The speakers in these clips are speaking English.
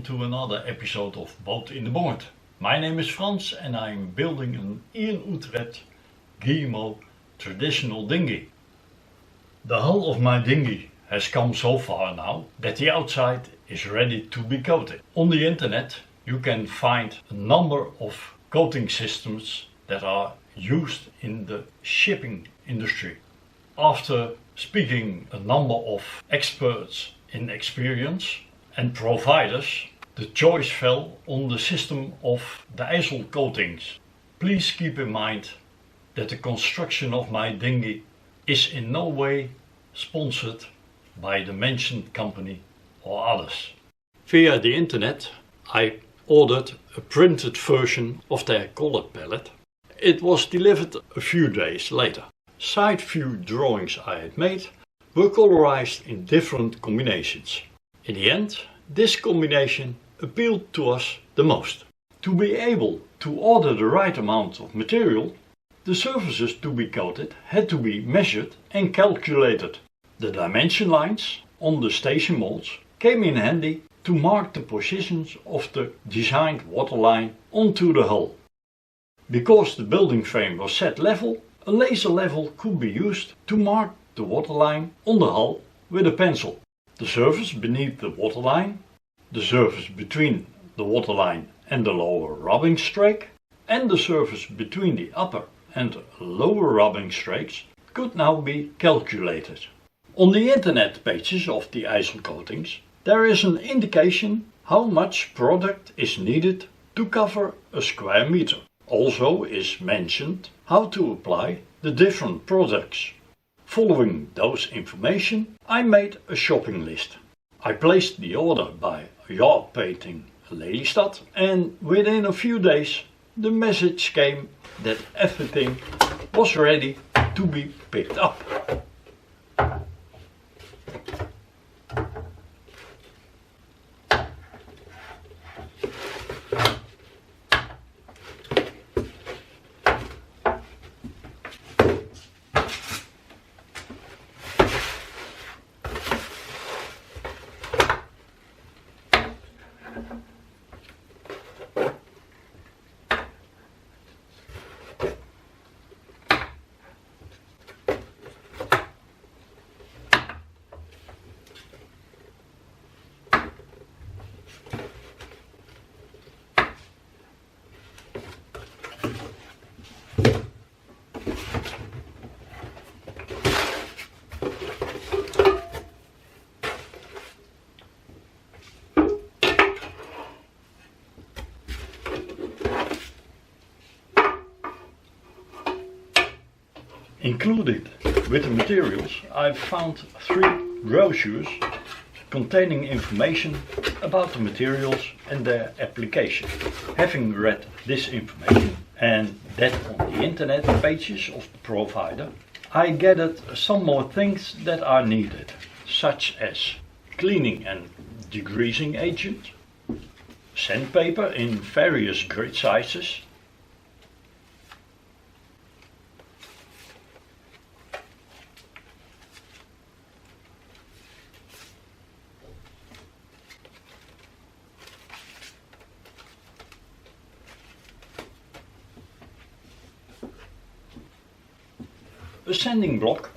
to another episode of Boat in the Boord. My name is Frans and I'm building an Ian Utrecht GMO traditional dinghy. The hull of my dinghy has come so far now that the outside is ready to be coated. On the internet you can find a number of coating systems that are used in the shipping industry. After speaking a number of experts in experience and providers, the choice fell on the system of the IJssel coatings. Please keep in mind that the construction of my dinghy is in no way sponsored by the mentioned company or others. Via the internet I ordered a printed version of their color palette. It was delivered a few days later. Side view drawings I had made were colorized in different combinations. In the end, this combination appealed to us the most. To be able to order the right amount of material, the surfaces to be coated had to be measured and calculated. The dimension lines on the station molds came in handy to mark the positions of the designed waterline onto the hull. Because the building frame was set level, a laser level could be used to mark the waterline on the hull with a pencil. The surface beneath the waterline, the surface between the waterline and the lower rubbing strake, and the surface between the upper and lower rubbing strakes could now be calculated. On the internet pages of the IJssel coatings, there is an indication how much product is needed to cover a square meter. Also is mentioned how to apply the different products. Following those information, I made a shopping list. I placed the order by yard painting Lelystad, and within a few days the message came that everything was ready to be picked up. Included with the materials I've found 3 brochures containing information about the materials and their application. Having read this information and that on the internet pages of the provider, I gathered some more things that are needed, such as cleaning and degreasing agent, sandpaper in various grid sizes, a sanding block,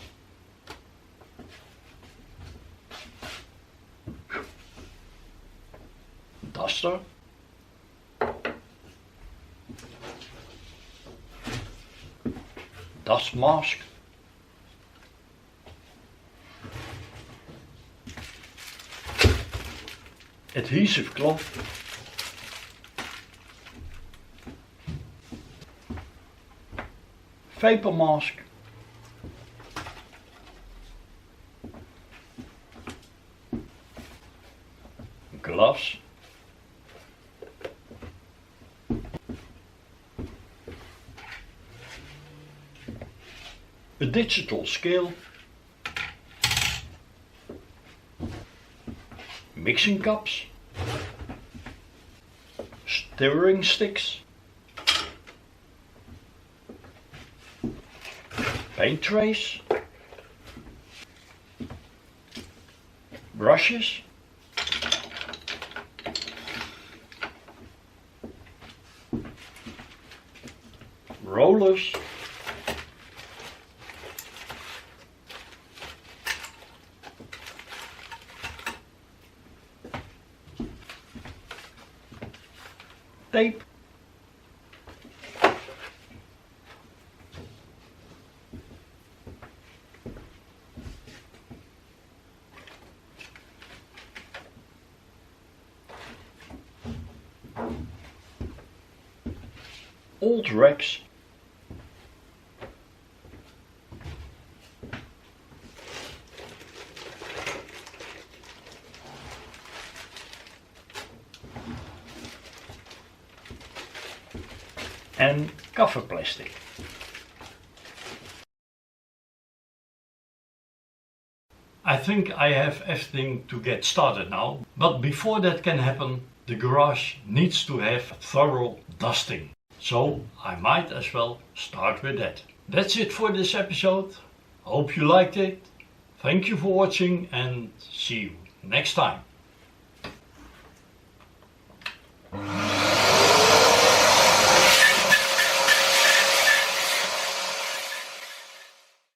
duster, dust mask, adhesive cloth, vapor mask, gloves, a digital scale, mixing cups, stirring sticks, paint trays, brushes, rollers, tape, old racks, and cover plastic. I think I have everything to get started now, but before that can happen, the garage needs to have thorough dusting. So I might as well start with that. That's it for this episode. Hope you liked it. Thank you for watching and see you next time.